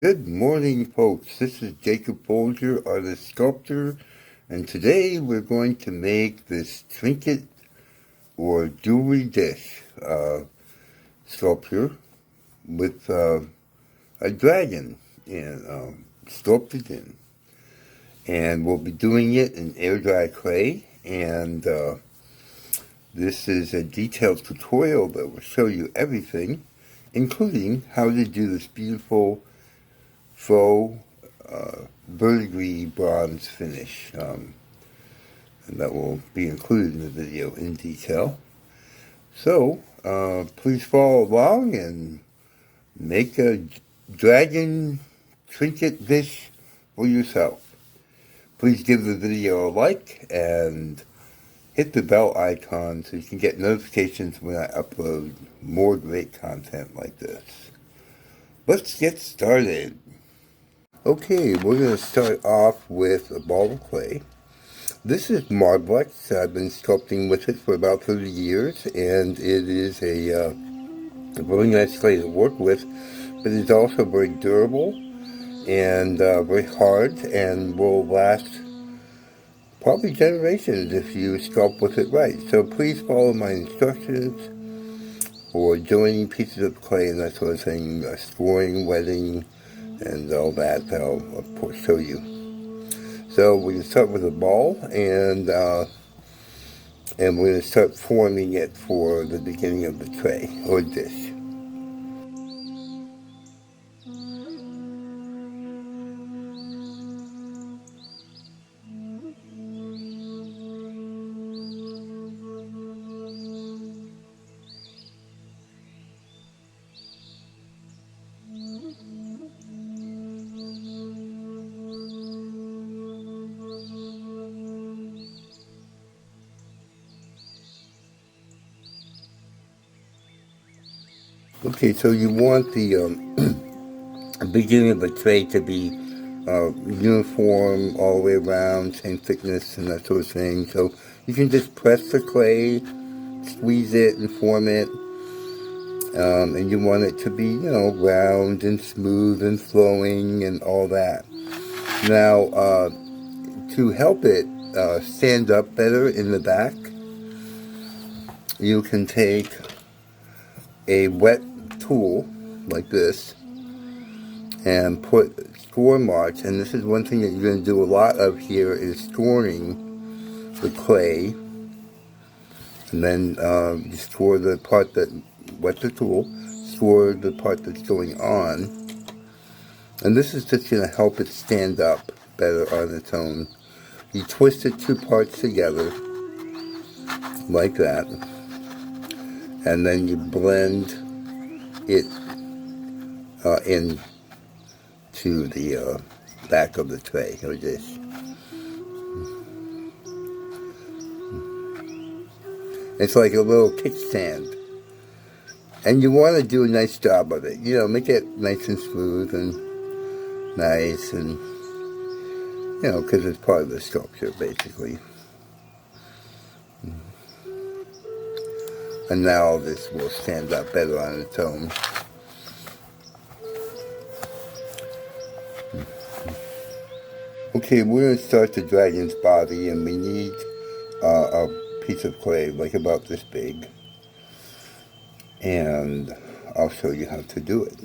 Good morning, folks. This is Jacob Folger, artist sculptor, and today we're going to make this trinket or jewelry dish sculpture with a dragon and sculpted in. And we'll be doing it in air dry clay, and this is a detailed tutorial that will show you everything, including how to do this beautiful faux verdigris bronze finish, and that will be included in the video in detail. So please follow along and make a dragon trinket dish for yourself. Please give the video a like and hit the bell icon so you can get notifications when I upload more great content like this. Let's get started. Okay, we're going to start off with a ball of clay. This is Marblex. I've been sculpting with it for about 30 years, and it is a really nice clay to work with, but it's also very durable and very hard and will last probably generations if you sculpt with it right. So please follow my instructions for joining pieces of clay and that sort of thing, scoring, wetting, and all that I'll of course show you. So we're going to start with a ball, and we're going to start forming it for the beginning of the tray or dish. Okay, so you want the beginning of the tray to be uniform all the way around, same thickness and that sort of thing. So you can just press the clay, squeeze it and form it. And you want it to be, round and smooth and flowing and all that. Now, to help it stand up better in the back, you can take a wet tool like this and put score marks, and this is one thing that you're going to do a lot of here is scoring the clay, and then you score the part that wet the tool, score the part that's going on, and this is just going to help it stand up better on its own. You twist the two parts together like that, and then you blend it in to the back of the tray or dish. It's like a little kickstand, and you want to do a nice job of it. Make it nice and smooth and nice, and because it's part of the sculpture basically. And now this will stand up better on its own. Okay, we're going to start the dragon's body, and we need a piece of clay like about this big. And I'll show you how to do it.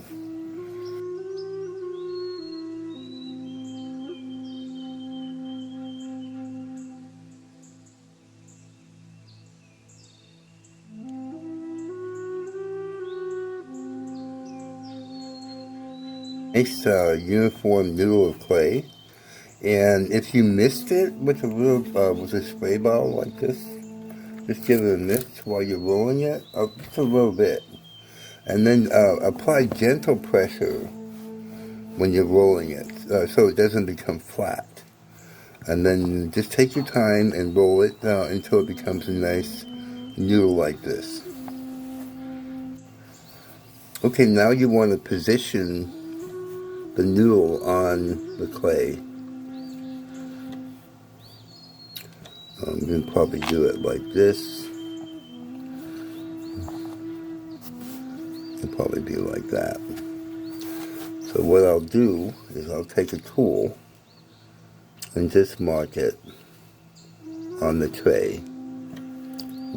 Nice uniform noodle of clay, and if you missed it with a spray bottle like this, just give it a mist while you're rolling it, just a little bit, and then apply gentle pressure when you're rolling it, so it doesn't become flat. And then just take your time and roll it until it becomes a nice noodle like this. Okay, now you want to position the noodle on the clay. I'm going to probably do it like this. It'll probably be like that. So what I'll do is I'll take a tool and just mark it on the tray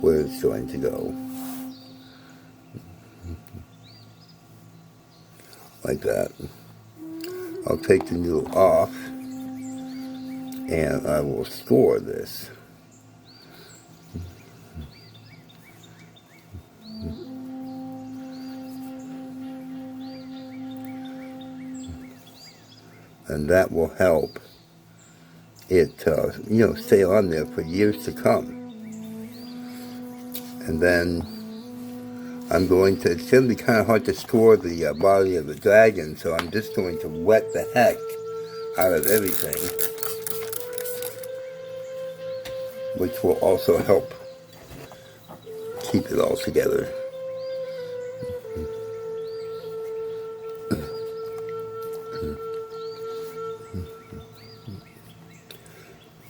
where it's going to go. Like that. I'll take the needle off and I will store this. And that will help it, stay on there for years to come. And then I'm going to, it's going to be kind of hard to store the body of the dragon, so I'm just going to wet the heck out of everything, which will also help keep it all together.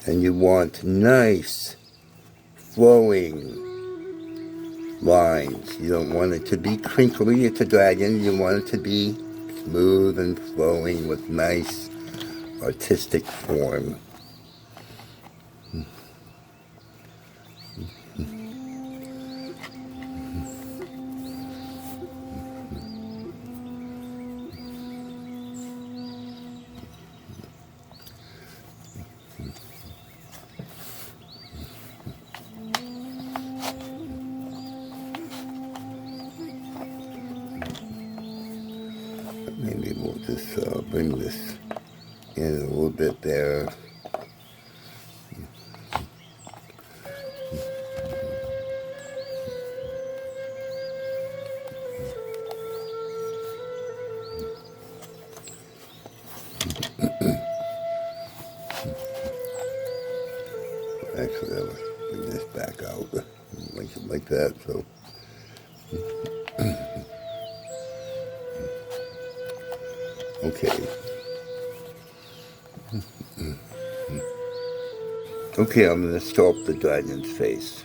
And you want nice, flowing lines. You don't want it to be crinkly. It's a dragon. You want it to be smooth and flowing with nice, artistic form. Maybe we'll just bring this in a little bit there. Actually, I'll bring this back out, make it like that, so. Okay. Okay, I'm going to sculpt the dragon's face.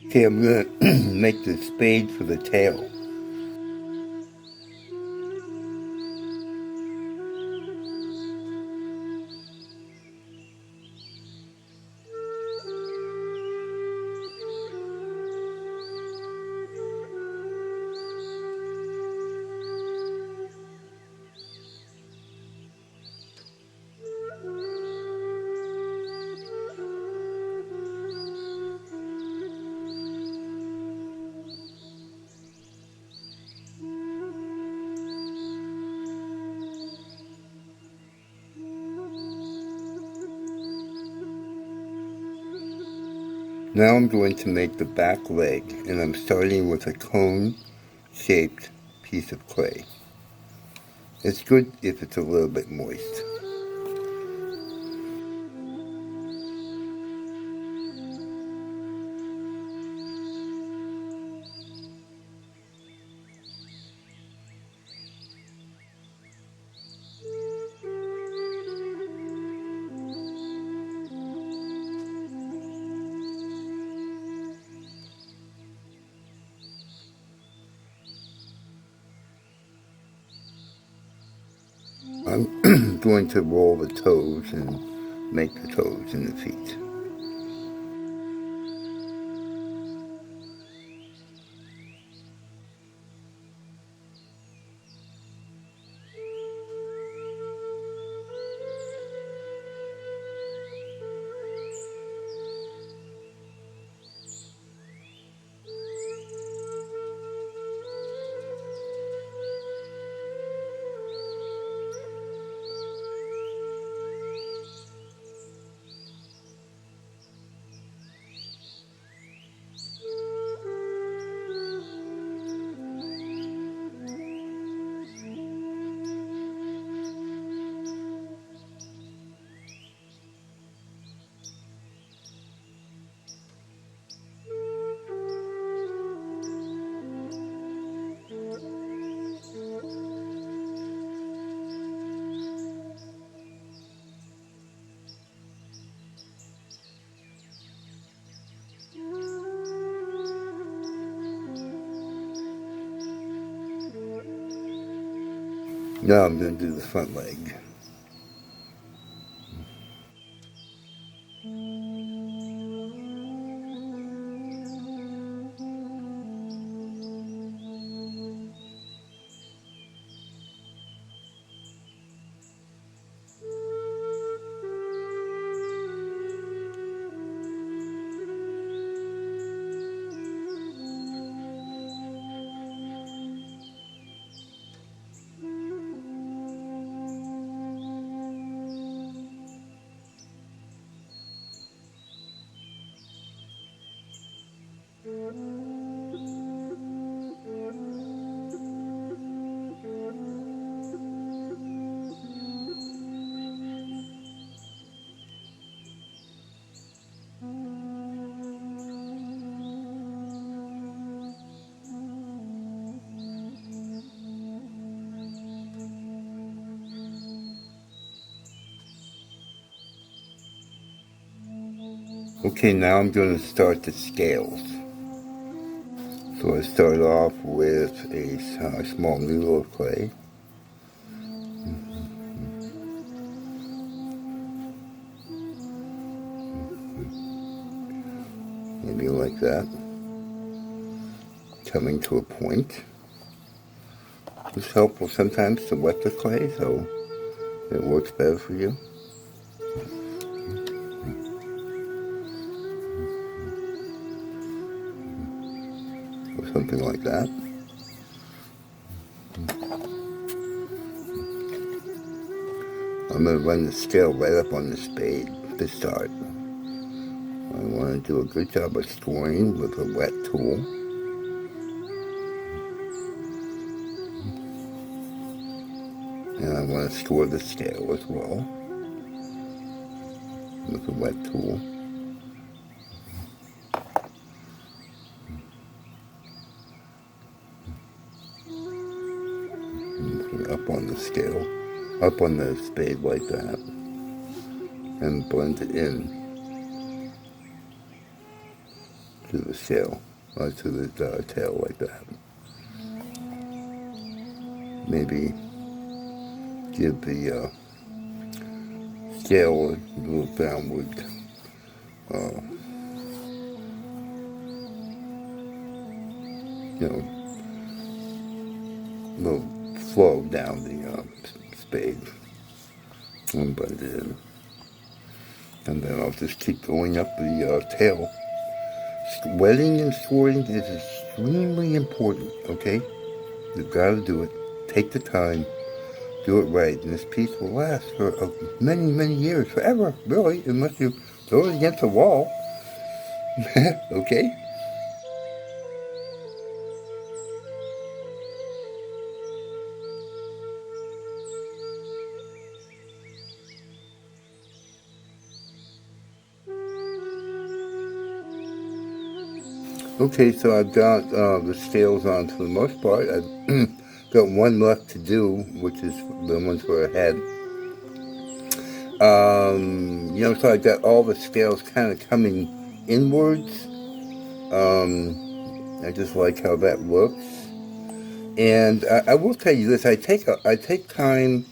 Okay, I'm going to make the spade for the tail. Now I'm going to make the back leg, and I'm starting with a cone-shaped piece of clay. It's good if it's a little bit moist. I'm going to roll the toes and make the toes and the feet. Now I'm going to do the front leg. Okay, now I'm going to start the scales. So I start off with a small noodle of clay. Maybe like that. Coming to a point. It's helpful sometimes to wet the clay so it works better for you. Or something like that. I'm going to run the scale right up on the spade to start. I want to do a good job of scoring with a wet tool. And I want to score the scale as well with a wet tool. Up on the scale, up on the spade like that, and blend it in to the scale, or to the tail like that. Maybe give the scale a little downward little flow down the spade and blend it in. And then I'll just keep going up the tail. Wetting and scoring is extremely important, okay? You've got to do it. Take the time. Do it right. And this piece will last for many, many years. Forever, really, unless you throw it against the wall. Okay? Okay, so I've got the scales on for the most part. I've got one left to do, which is the ones where I had. So I got all the scales kind of coming inwards. I just like how that looks. And I will tell you this: I take time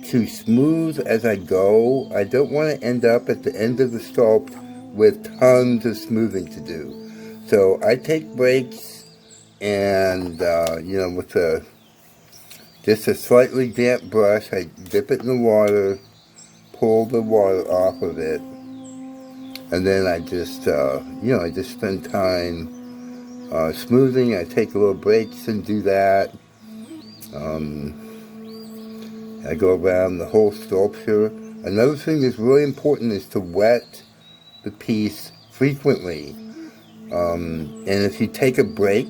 to smooth as I go. I don't want to end up at the end of the sculpt with tons of smoothing to do. So I take breaks, and with just a slightly damp brush, I dip it in the water, pull the water off of it, and then I just spend time smoothing. I take a little breaks and do that. I go around the whole sculpture. Another thing that's really important is to wet the piece frequently. And if you take a break,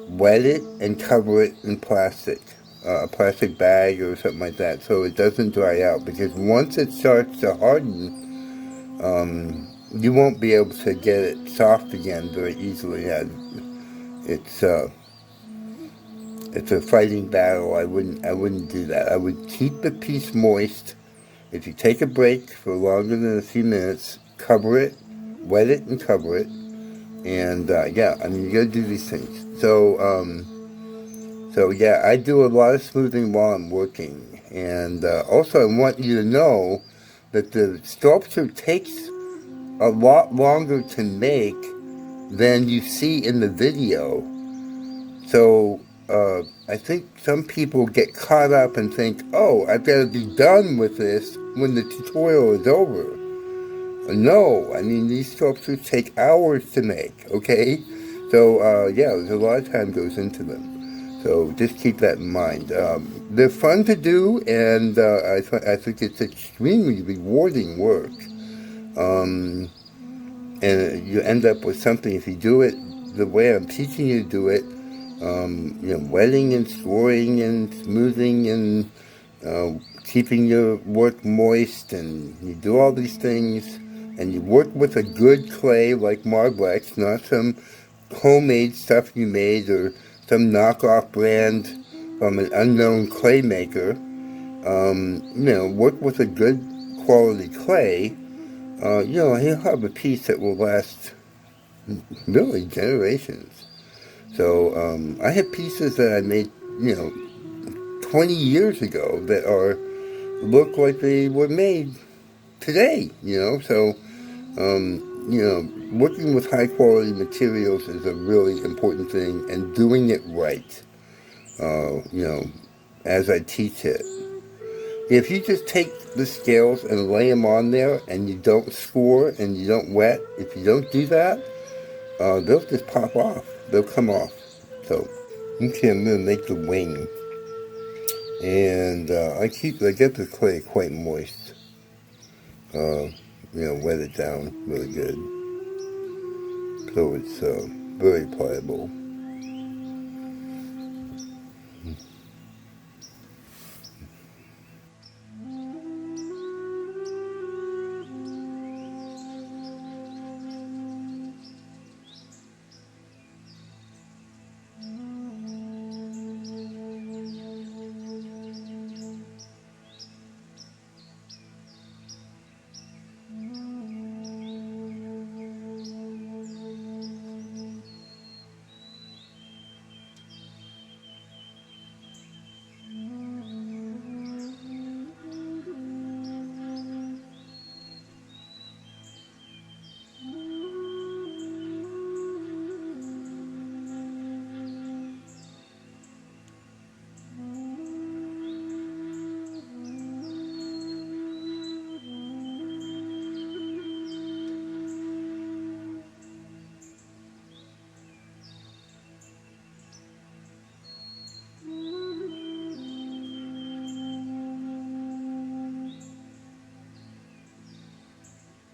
wet it and cover it in plastic, a plastic bag or something like that, so it doesn't dry out. Because once it starts to harden, you won't be able to get it soft again very easily. It's a fighting battle. I wouldn't do that. I would keep the piece moist. If you take a break for longer than a few minutes, cover it, wet it and cover it. And you gotta do these things. So I do a lot of smoothing while I'm working. And also I want you to know that the sculpture takes a lot longer to make than you see in the video. So I think some people get caught up and think, oh, I've got to be done with this when the tutorial is over. No, I mean, these sculptures take hours to make, okay? So, there's a lot of time goes into them. So just keep that in mind. They're fun to do, and I think it's extremely rewarding work. And you end up with something, if you do it the way I'm teaching you to do it, wetting and scoring and smoothing and keeping your work moist, and you do all these things, and you work with a good clay like Marblex, not some homemade stuff you made or some knockoff brand from an unknown clay maker. Work with a good quality clay. He'll have a piece that will last really generations. So I have pieces that I made, 20 years ago that look like they were made today, So, working with high quality materials is a really important thing, and doing it right, as I teach it. If you just take the scales and lay them on there and you don't score and you don't wet, if you don't do that, they'll just pop off. They'll come off. So, okay, I'm going to make the wing. And I get the clay quite moist. Wet it down really good. So it's very pliable.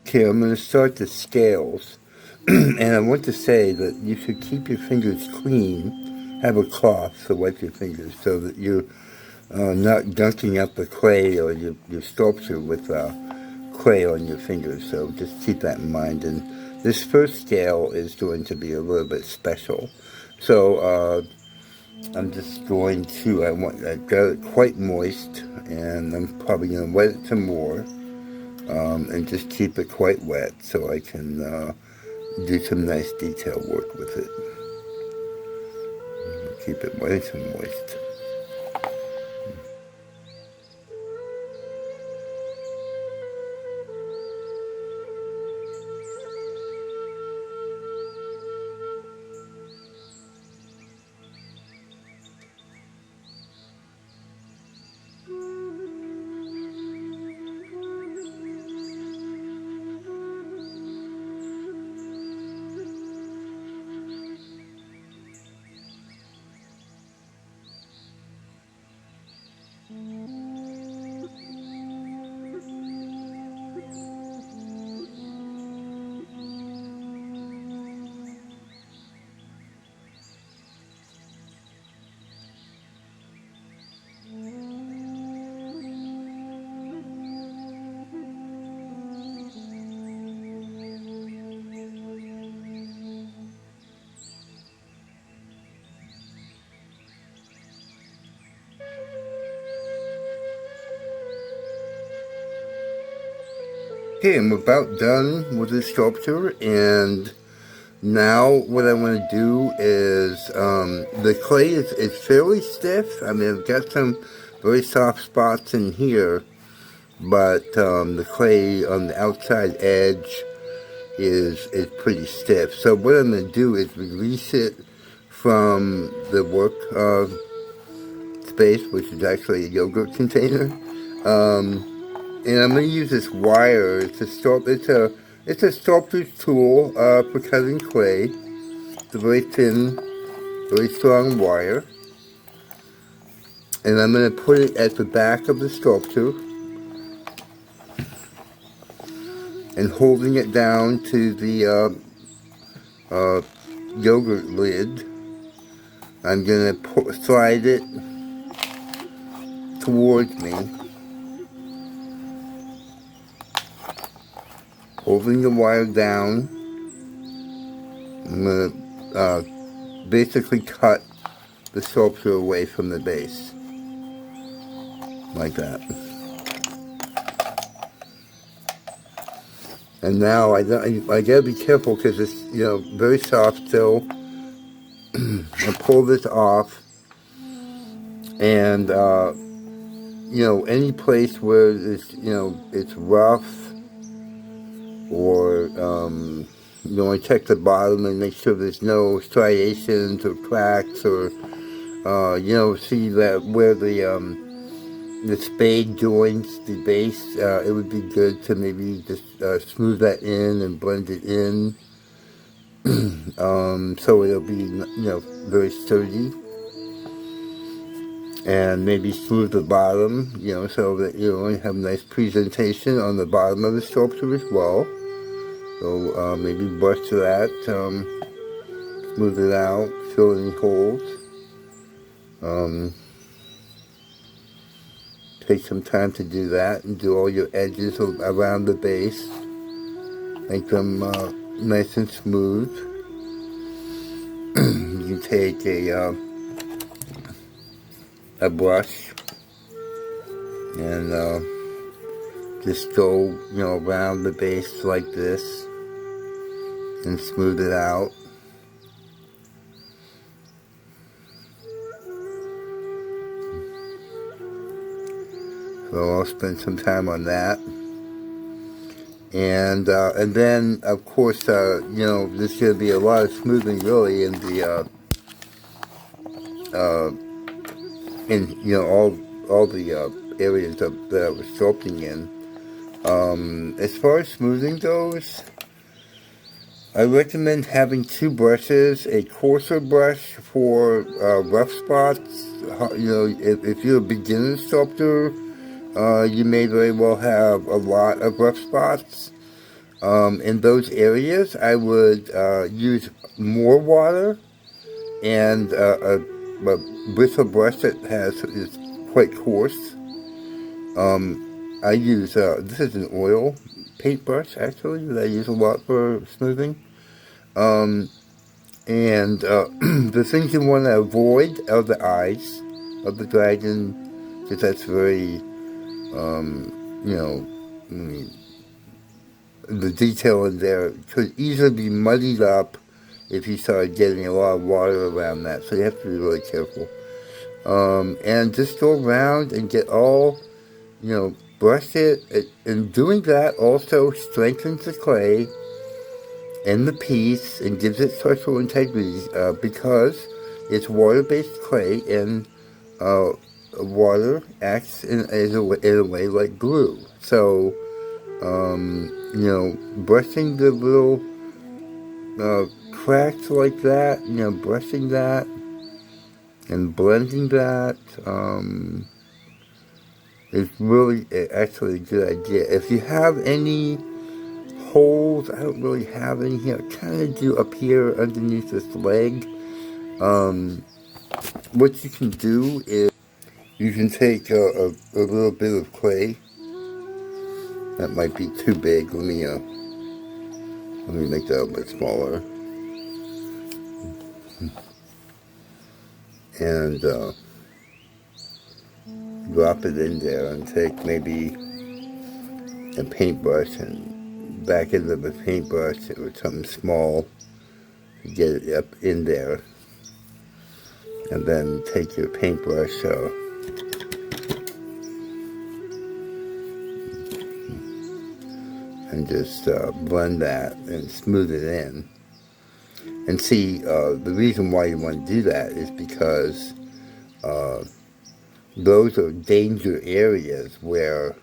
Okay, I'm going to start the scales, and I want to say that you should keep your fingers clean, have a cloth to wipe your fingers so that you're not dunking up the clay or your sculpture with clay on your fingers. So just keep that in mind, and this first scale is going to be a little bit special. So I'm just going to, I got it quite moist, and I'm probably going to wet it some more, and just keep it quite wet so I can do some nice detail work with it. Keep it nice and moist. Okay, I'm about done with this sculpture, and now what I want to do is, the clay is fairly stiff. I mean, I've got some very soft spots in here, but the clay on the outside edge is pretty stiff. So what I'm going to do is release it from the work space, which is actually a yogurt container. And I'm going to use this wire. It's a sculptor's tool for cutting clay. It's a very thin, very strong wire. And I'm going to put it at the back of the sculpture and holding it down to the yogurt lid. I'm going to slide it towards me, holding the wire down. I'm going to basically cut the sculpture away from the base, like that. And now I gotta be careful because it's, you know, very soft still. I pull this off, and you know, any place where it's, you know, it's rough, or you know, I check the bottom and make sure there's no striations or cracks, or you know, see that where the spade joins the base, it would be good to maybe just smooth that in and blend it in, so it'll be, you know, very sturdy. And maybe smooth the bottom, you know, so that you only have nice presentation on the bottom of the sculpture as well. So maybe brush that, smooth it out, fill any holes. Take some time to do that and do all your edges around the base. Make them nice and smooth. You can take a brush and just go, you know, around the base like this and smooth it out. So I'll spend some time on that, and then of course, you know, there's going to be a lot of smoothing really in the in, you know, all the areas that I was sculpting in. As far as smoothing goes, I recommend having two brushes: a coarser brush for rough spots. You know, if you're a beginner sculptor, you may very well have a lot of rough spots. In those areas, I would use more water, and with a brush that is quite coarse. I use, this is an oil paintbrush, actually, that I use a lot for smoothing. And the things you want to avoid are the eyes of the dragon, because that's very, you know, I mean, the detail in there could easily be muddied up if you start getting a lot of water around that, so you have to be really careful. And just go around and get all, you know, brush it, and doing that also strengthens the clay and the piece and gives it structural integrity because it's water-based clay, and water acts in a way like glue. So, you know, brushing the little cracks like that, you know, brushing that and blending that is really actually a good idea. If you have any holes, I don't really have any here. I kind of do up here underneath this leg. What you can do is you can take a little bit of clay. That might be too big. Let me make that a bit smaller. And drop it in there, and take maybe a paintbrush and back into the paintbrush with something small to get it up in there. And then take your paintbrush and just blend that and smooth it in. And see, the reason why you want to do that is because those are danger areas where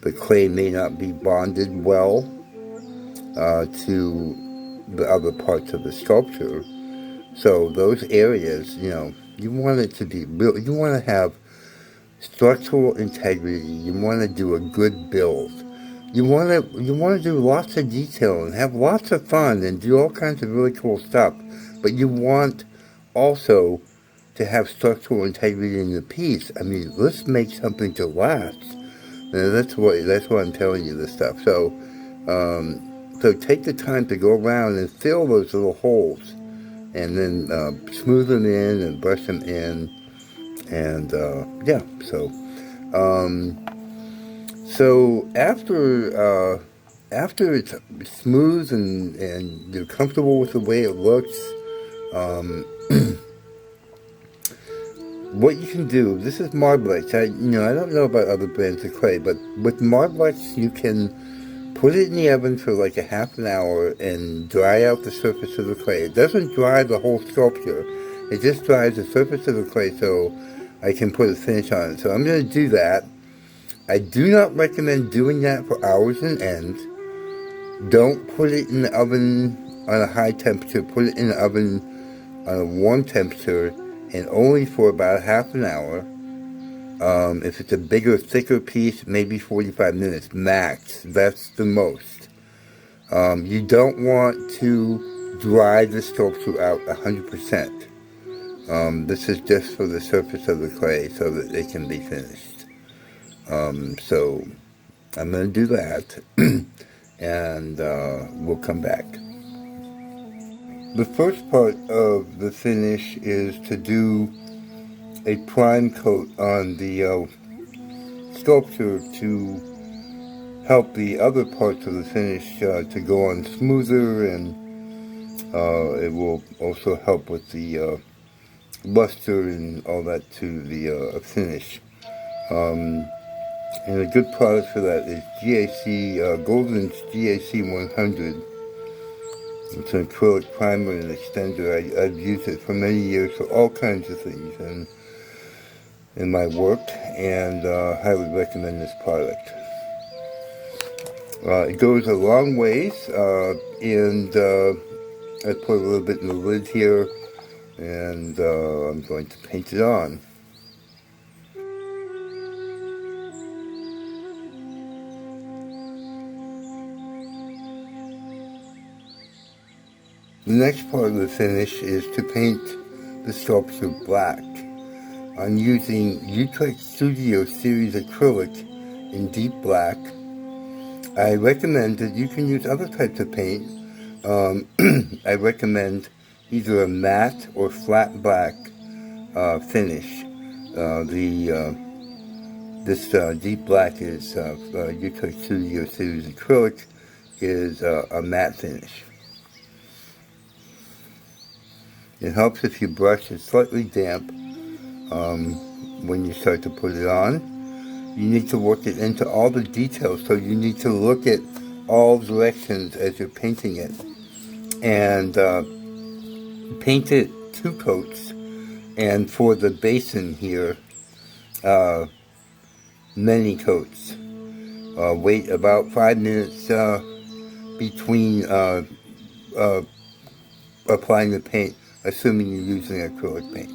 the clay may not be bonded well to the other parts of the sculpture. So those areas, you know, you want it to be real. You want to have structural integrity. You want to do a good build. You want to do lots of detail and have lots of fun and do all kinds of really cool stuff. But you want also to have structural integrity in the piece. I mean, let's make something to last. And that's why I'm telling you this stuff. So, so take the time to go around and fill those little holes, and then smooth them in and brush them in, and yeah. So after it's smooth and you're comfortable with the way it looks, what you can do, this is Marblex. I don't know about other brands of clay, but with Marblex you can put it in the oven for like a half an hour and dry out the surface of the clay. It doesn't dry the whole sculpture. It just dries the surface of the clay so I can put a finish on it. So I'm going to do that. I do not recommend doing that for hours on end. Don't put it in the oven on a high temperature. Put it in the oven on a warm temperature, and only for about half an hour. If it's a bigger, thicker piece, maybe 45 minutes max. That's the most. You don't want to dry the sculpture out 100%. This is just for the surface of the clay so that it can be finished. So I'm going to do that, and we'll come back. The first part of the finish is to do a prime coat on the sculpture to help the other parts of the finish to go on smoother, and it will also help with the luster and all that to the finish. And a good product for that is GAC, Golden's GAC 100. It's an acrylic primer and extender. I've used it for many years for all kinds of things in my work, and highly recommend this product. It goes a long ways, and I put a little bit in the lid here, and I'm going to paint it on. The next part of the finish is to paint the sculpture black. I'm using Utrecht Studio Series acrylic in deep black. I recommend that you can use other types of paint. I recommend either a matte or flat black finish. This deep black is Utrecht Studio Series acrylic is a matte finish. It helps if your brush is slightly damp when you start to put it on. You need to work it into all the details, so you need to look at all directions as you're painting it. And paint it 2 coats. And for the basin here, many coats. Wait about 5 minutes between applying the paint, assuming you're using acrylic paint.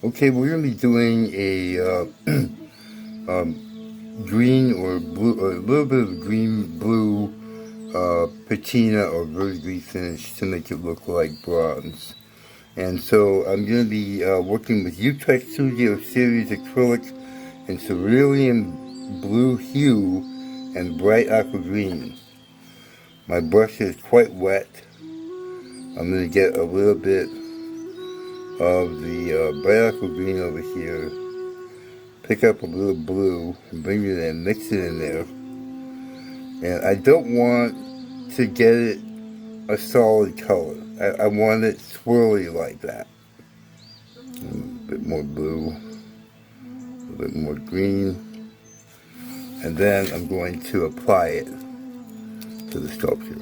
Okay, we're going to be doing a green or blue, or a little bit of green-blue patina or verdigris finish to make it look like bronze. And so I'm going to be working with Utrecht Studio Series acrylic in cerulean blue hue and bright aqua green. My brush is quite wet. I'm going to get a little bit of the bright aqua green over here, pick up a little blue and bring it in, mix it in there. And I don't want to get it a solid color. I want it swirly like that. A bit more blue, a bit more green. And then I'm going to apply it to the sculpture.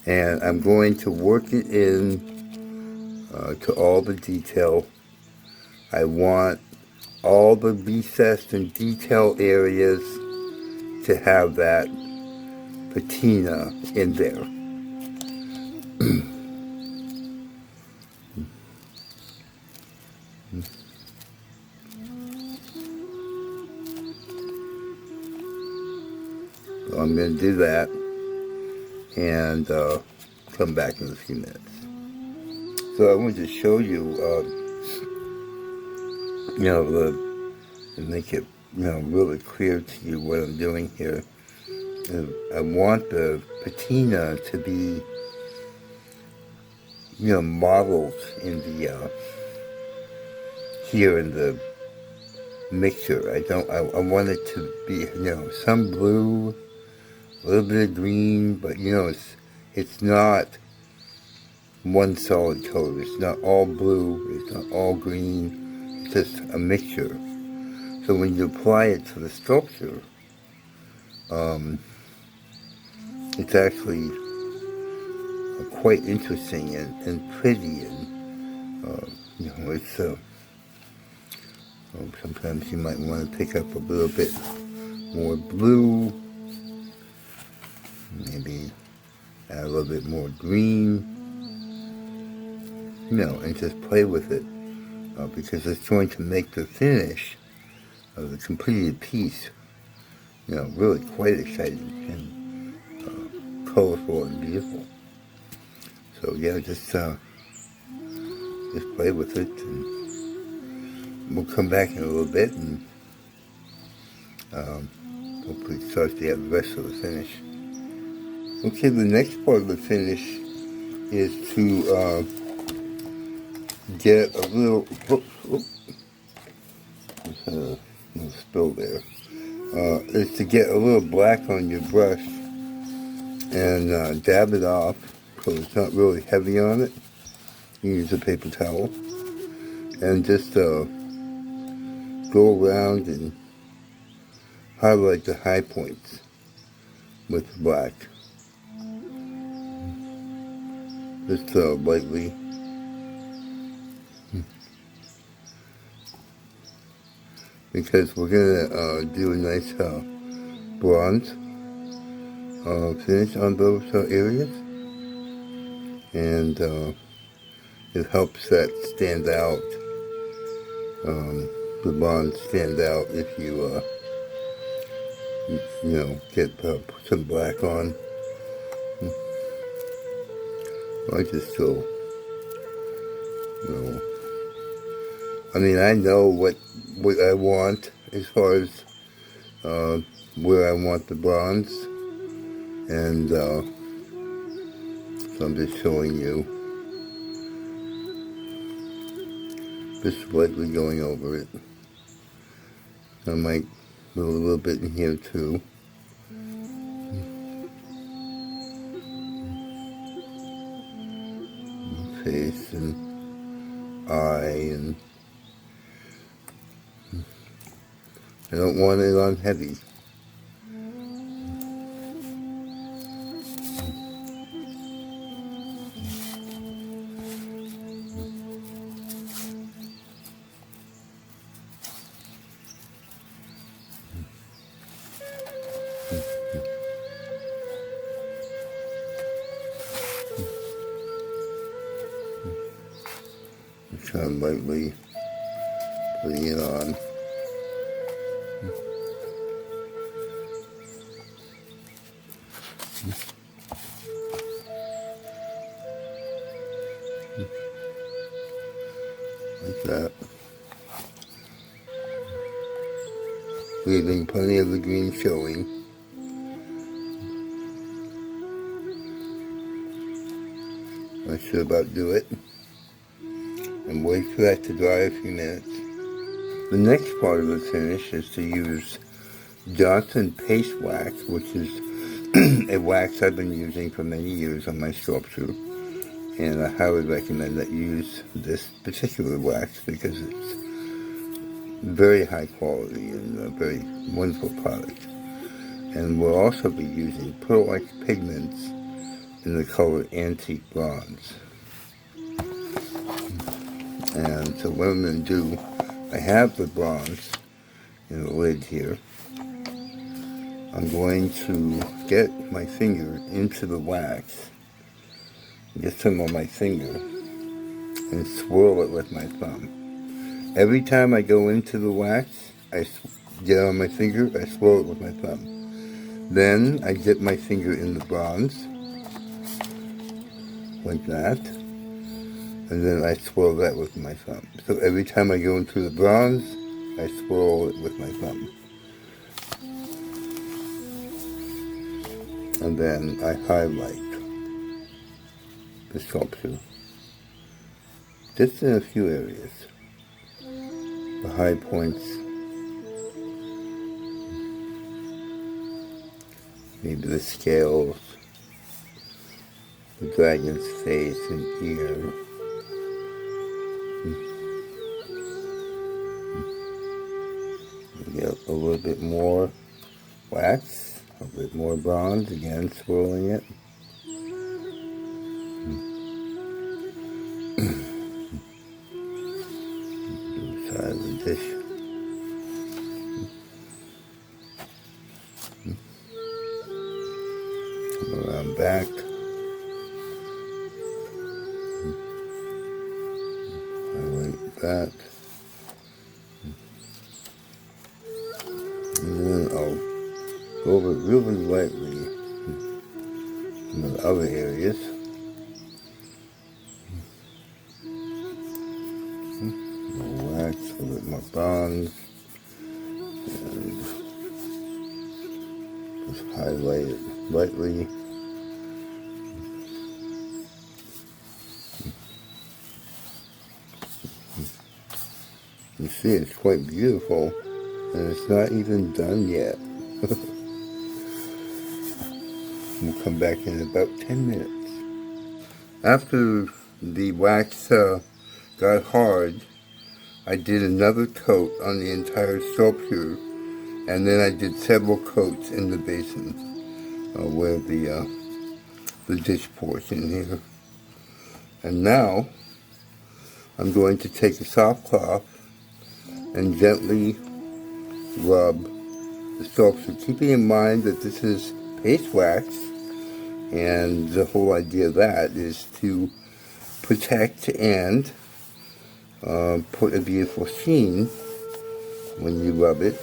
And I'm going to work it in to all the detail. I want all the recessed and detail areas to have that patina in there. So I'm going to do that and come back in a few minutes. So I wanted to show you, and make it, really clear to you what I'm doing here. I want the patina to be, modeled in the, here in the mixture. I want it to be, some blue, a little bit of green, but it's not one solid color. It's not all blue, it's not all green, it's just a mixture. So when you apply it to the sculpture, it's actually quite interesting and pretty, and it's sometimes you might want to pick up a little bit more blue, maybe add a little bit more green, and just play with it, because it's going to make the finish of the completed piece, really quite exciting and colorful and beautiful. So yeah, just play with it, and we'll come back in a little bit and hopefully start to have the rest of the finish. Okay, the next part of the finish is to get a little, there's a little spill there, is to get a little black on your brush and dab it off so it's not really heavy on it. You use a paper towel and just go around and highlight the high points with black. Just lightly. Because we're going to do a nice bronze finish on those areas. And it helps that stand out the bronze stand out if you, you know, put some black on. I just go, you know, I mean, I know what I want as far as where I want the bronze, and so I'm just showing you, just lightly going over it. I might do a little bit in here too. Face and eye, and I don't want it on heavy. I'm lightly putting it on. Like that. Leaving plenty of the green showing. I should about do it. And wait for that to dry a few minutes. The next part of the finish is to use Johnson Paste Wax, which is a wax I've been using for many years on my sculpture. And I highly recommend that you use this particular wax because it's very high quality and a very wonderful product. And we'll also be using pearl-like pigments in the color Antique Bronze. And so what I'm going to do, I have the bronze in the lid here. I'm going to get my finger into the wax, get some on my finger, and swirl it with my thumb. Every time I go into the wax, I get on my finger, I swirl it with my thumb. Then I dip my finger in the bronze, like that. And then I swirl that with my thumb. So every time I go into the bronze, I swirl it with my thumb. And then I highlight the sculpture. Just in a few areas. The high points. Maybe the scales. The dragon's face and ear. Get a little bit more wax, a bit more bronze, again swirling it. Side of the dish. Come around back. Highlight that. And then I'll go over it really lightly in the other areas. More wax, a little bit more bronze, and just highlight it lightly. You see, it's quite beautiful. And it's not even done yet. We'll come back in about 10 minutes. After the wax got hard, I did another coat on the entire sculpture, and then I did several coats in the basin where the dish portion here. And now I'm going to take a soft cloth and gently rub the sculpture, keeping in mind that this is paste wax, and the whole idea of that is to protect and put a beautiful sheen when you rub it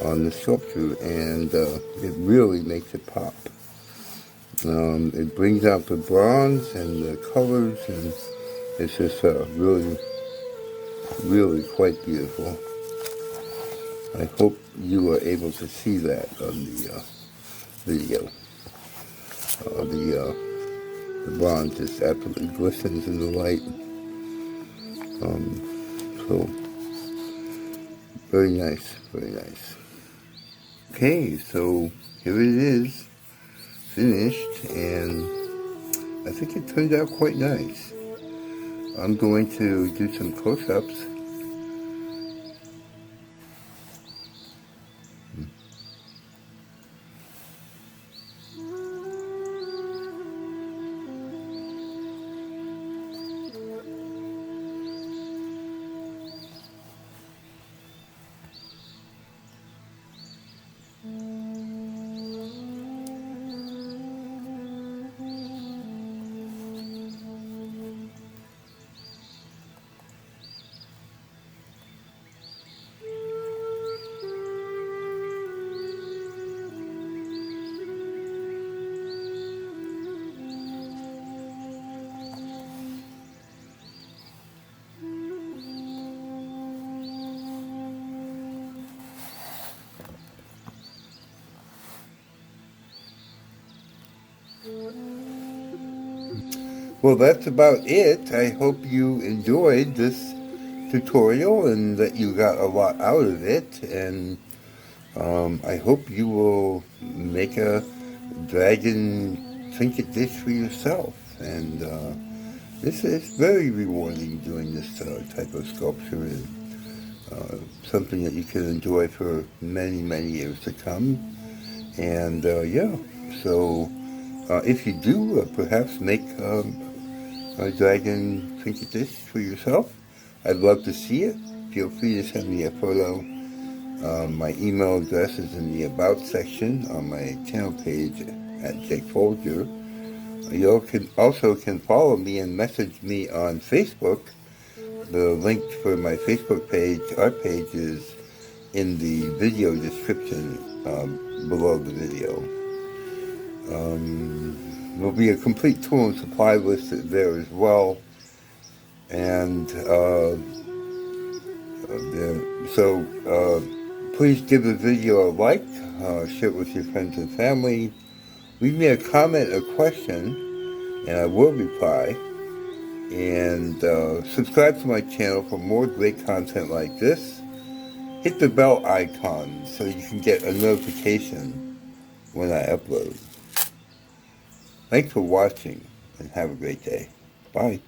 on the sculpture, and it really makes it pop. It brings out the bronze and the colors, and it's just really, really quite beautiful. I hope you are able to see that on the video. The bronze just absolutely glistens in the light. So, very nice, very nice. Okay, so here it is, finished, and I think it turned out quite nice. I'm going to do some close-ups. Well, that's about it. I hope you enjoyed this tutorial and that you got a lot out of it. And I hope you will make a dragon trinket dish for yourself. And this is very rewarding doing this type of sculpture. And something that you can enjoy for many, many years to come. And yeah, so if you do perhaps make a dragon trinket dish for yourself, I'd love to see it. Feel free to send me a photo. My email address is in the About section on my channel page at Folger. You also can follow me and message me on Facebook. The link for my Facebook page, our page, is in the video description below the video. There'll be a complete tool and supply list there as well. And so please give the video a like, share it with your friends and family. Leave me a comment or question, and I will reply. And subscribe to my channel for more great content like this. Hit the bell icon so you can get a notification when I upload. Thanks for watching, and have a great day. Bye.